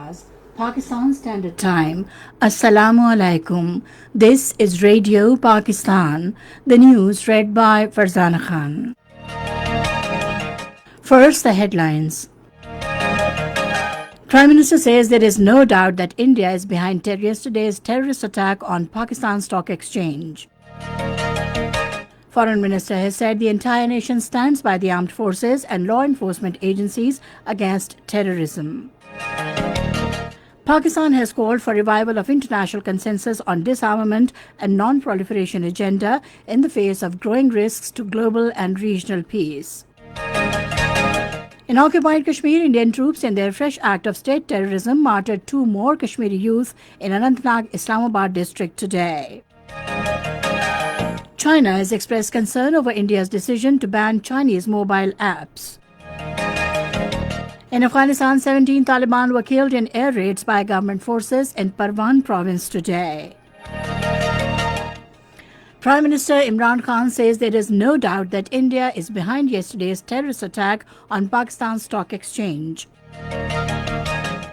hours, Pakistan Standard Time. Assalamu alaikum. This is Radio Pakistan. The news read by Farzana Khan. First, the headlines. Prime Minister says there is no doubt that India is behind yesterday's terrorist attack on Pakistan Stock Exchange. Foreign Minister has said the entire nation stands by the armed forces and law enforcement agencies against terrorism. Pakistan has called for revival of international consensus on disarmament and non-proliferation agenda in the face of growing risks to global and regional peace. In occupied Kashmir, Indian troops in their fresh act of state terrorism martyred 2 more Kashmiri youth in Anantnag, Islamabad district today. China has expressed concern over India's decision to ban Chinese mobile apps. In Afghanistan, 17 Taliban were killed in air raids by government forces in Parwan province today. Prime Minister Imran Khan says there is no doubt that India is behind yesterday's terrorist attack on Pakistan's stock exchange.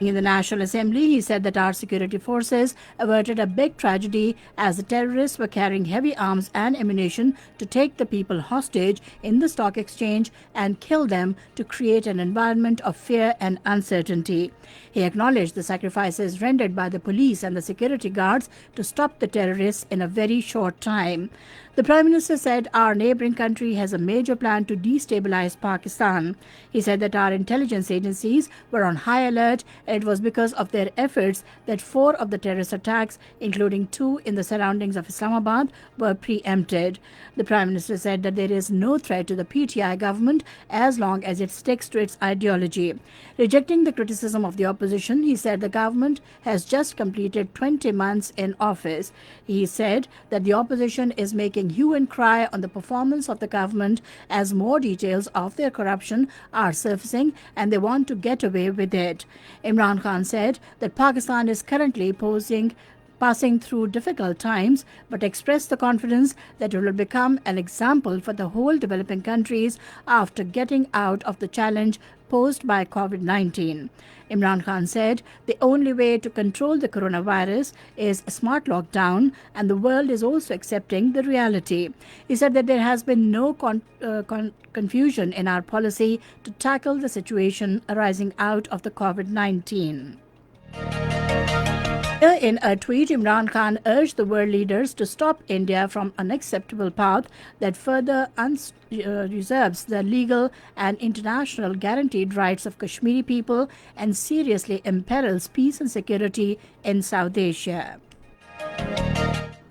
In the National Assembly, he said that our security forces averted a big tragedy as the terrorists were carrying heavy arms and ammunition to take the people hostage in the stock exchange and kill them to create an environment of fear and uncertainty. He acknowledged the sacrifices rendered by the police and the security guards to stop the terrorists in a very short time. The Prime Minister said our neighbouring country has a major plan to destabilize Pakistan. He said that our intelligence agencies were on high alert and it was because of their efforts that 4 of the terrorist attacks, including 2 in the surroundings of Islamabad, were preempted. The Prime Minister said that there is no threat to the PTI government as long as it sticks to its ideology. Rejecting the criticism of the opposition, he said the government has just completed 20 months in office. He said that the opposition is making hue and cry on the performance of the government as more details of their corruption are surfacing and they want to get away with it. Imran Khan said that Pakistan is currently passing through difficult times, but expressed the confidence that it will become an example for the whole developing countries after getting out of the challenge posed by COVID-19. Imran Khan said the only way to control the coronavirus is a smart lockdown, and the world is also accepting the reality. He said that there has been no confusion in our policy to tackle the situation arising out of the COVID-19. In a tweet, Imran Khan urged the world leaders to stop India from an unacceptable path that further reserves the legal and international guaranteed rights of Kashmiri people and seriously imperils peace and security in South Asia.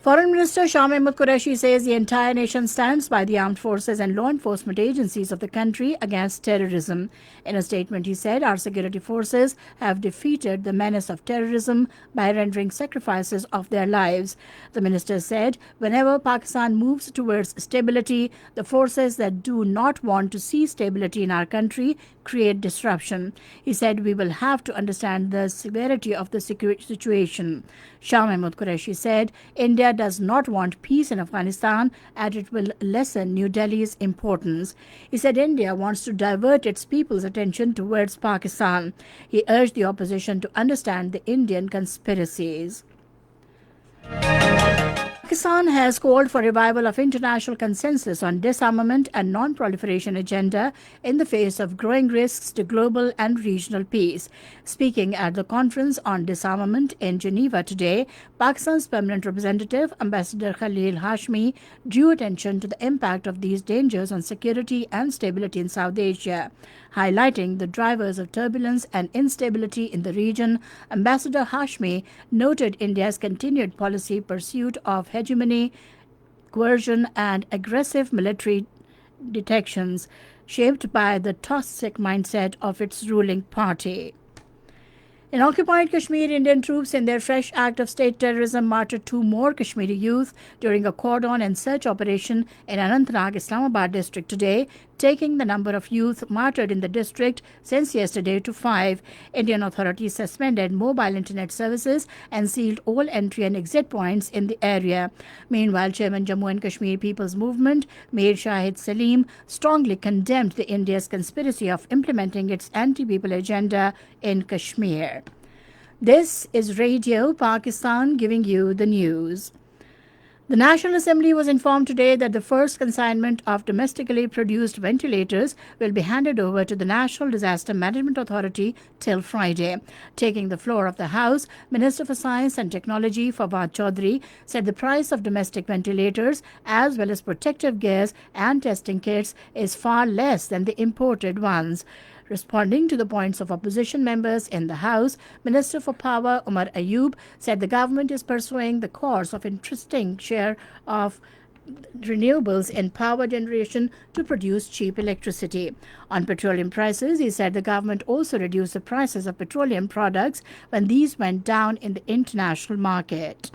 Foreign Minister Shah Mahmood Qureshi says the entire nation stands by the armed forces and law enforcement agencies of the country against terrorism. In a statement, he said our security forces have defeated the menace of terrorism by rendering sacrifices of their lives. The minister said whenever Pakistan moves towards stability, the forces that do not want to see stability in our country create disruption. He said we will have to understand the severity of the situation. Shah Mahmood Qureshi said India does not want peace in Afghanistan and it will lessen New Delhi's importance. He said India wants to divert its people's attention towards Pakistan. He urged the opposition to understand the Indian conspiracies. Pakistan has called for revival of international consensus on disarmament and non-proliferation agenda in the face of growing risks to global and regional peace. Speaking at the conference on disarmament in Geneva today, Pakistan's permanent representative, Ambassador Khalil Hashmi, drew attention to the impact of these dangers on security and stability in South Asia. Highlighting the drivers of turbulence and instability in the region, Ambassador Hashmi noted India's continued policy pursuit of hegemony, coercion, and aggressive military detections, shaped by the toxic mindset of its ruling party. In occupied Kashmir, Indian troops in their fresh act of state terrorism martyred 2 more Kashmiri youth during a cordon and search operation in Anantnag, Islamabad district today, taking the number of youth martyred in the district since yesterday to 5. Indian authorities suspended mobile internet services and sealed all entry and exit points in the area. Meanwhile, Chairman Jammu and Kashmir People's Movement, Mir Shahid Salim, strongly condemned India's conspiracy of implementing its anti-people agenda in Kashmir. This is Radio Pakistan giving you the news. The National Assembly was informed today that the first consignment of domestically produced ventilators will be handed over to the National Disaster Management Authority till Friday. Taking the floor of the House, Minister for Science and Technology Fawad Chaudhry said the price of domestic ventilators as well as protective gears and testing kits is far less than the imported ones. Responding to the points of opposition members in the House, Minister for Power Umar Ayub said the government is pursuing the course of increasing share of renewables in power generation to produce cheap electricity. On petroleum prices, he said the government also reduced the prices of petroleum products when these went down in the international market.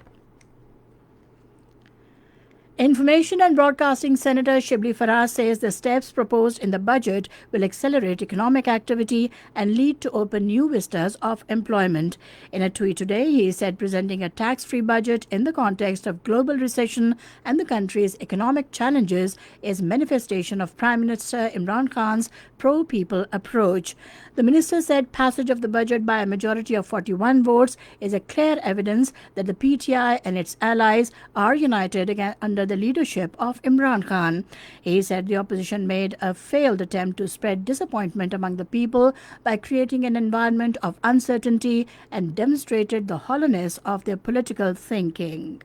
Information and Broadcasting Senator Shibli Farah says the steps proposed in the budget will accelerate economic activity and lead to open new vistas of employment. In a tweet today, he said presenting a tax-free budget in the context of global recession and the country's economic challenges is manifestation of Prime Minister Imran Khan's pro-people approach. The minister said passage of the budget by a majority of 41 votes is a clear evidence that the PTI and its allies are united under the leadership of Imran Khan. He said the opposition made a failed attempt to spread disappointment among the people by creating an environment of uncertainty and demonstrated the hollowness of their political thinking.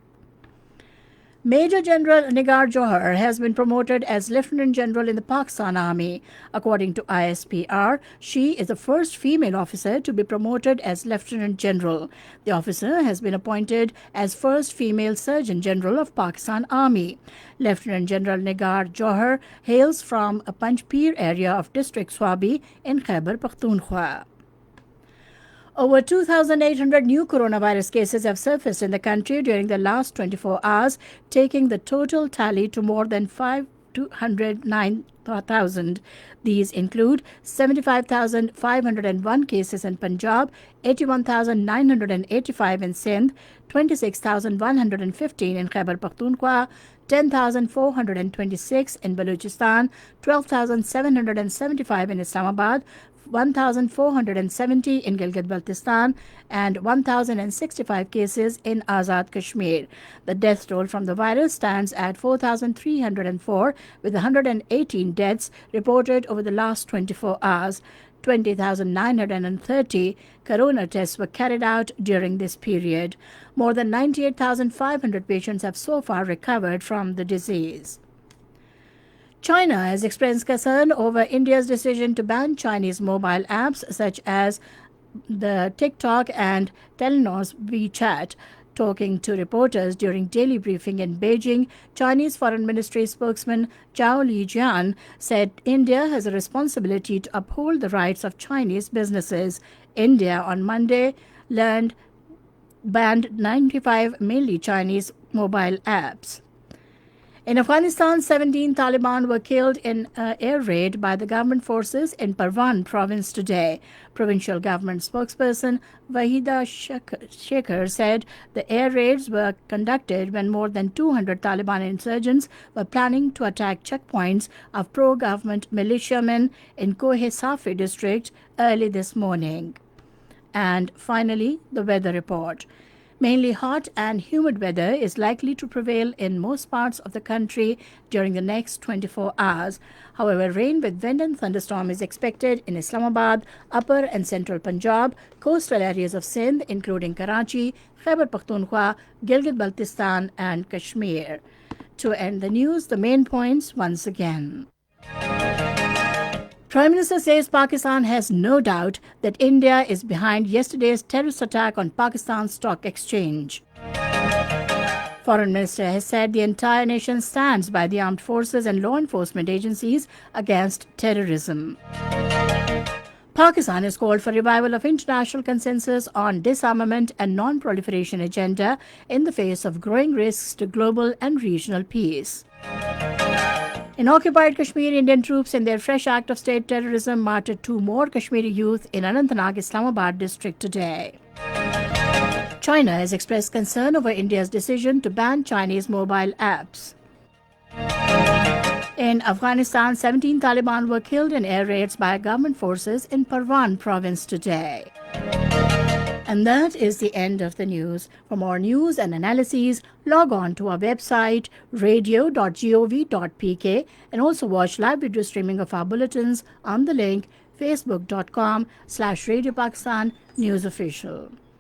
Major General Nigar Johar has been promoted as Lieutenant General in the Pakistan Army. According to ISPR, she is the first female officer to be promoted as Lieutenant General. The officer has been appointed as first female Surgeon General of Pakistan Army. Lieutenant General Nigar Johar hails from a Panjpir area of District Swabi in Khyber Pakhtunkhwa. Over 2,800 new coronavirus cases have surfaced in the country during the last 24 hours, taking the total tally to more than 509,000. These include 75,501 cases in Punjab, 81,985 in Sindh, 26,115 in Khyber Pakhtunkhwa, 10,426 in Balochistan, 12,775 in Islamabad, 1,470 in Gilgit-Baltistan and 1,065 cases in Azad Kashmir. The death toll from the virus stands at 4,304 with 118 deaths reported over the last 24 hours. 20,930 corona tests were carried out during this period. More than 98,500 patients have so far recovered from the disease. China has expressed concern over India's decision to ban Chinese mobile apps such as the TikTok and Telenor's WeChat. Talking to reporters during daily briefing in Beijing, Chinese Foreign Ministry spokesman Zhao Lijian said India has a responsibility to uphold the rights of Chinese businesses. India on Monday banned 95 mainly Chinese mobile apps. In Afghanistan, 17 Taliban were killed in an air raid by the government forces in Parwan province today. Provincial government spokesperson Wahida Shekhar said the air raids were conducted when more than 200 Taliban insurgents were planning to attack checkpoints of pro-government militiamen in Kohe-Safi district early this morning. And finally, the weather report. Mainly hot and humid weather is likely to prevail in most parts of the country during the next 24 hours. However, rain with wind and thunderstorm is expected in Islamabad, upper and central Punjab, coastal areas of Sindh, including Karachi, Khyber Pakhtunkhwa, Gilgit-Baltistan and Kashmir. To end the news, the main points once again. Prime Minister says Pakistan has no doubt that India is behind yesterday's terrorist attack on Pakistan's stock exchange. Foreign Minister has said the entire nation stands by the armed forces and law enforcement agencies against terrorism. Pakistan has called for revival of international consensus on disarmament and non-proliferation agenda in the face of growing risks to global and regional peace. In occupied Kashmir, Indian troops in their fresh act of state terrorism martyred 2 more Kashmiri youth in Anantnag, Islamabad district today. China has expressed concern over India's decision to ban Chinese mobile apps. In Afghanistan, 17 Taliban were killed in air raids by government forces in Parwan province today. And that is the end of the news. For more news and analyses, log on to our website radio.gov.pk and also watch live video streaming of our bulletins on the link facebook.com/Radio Pakistan News Official.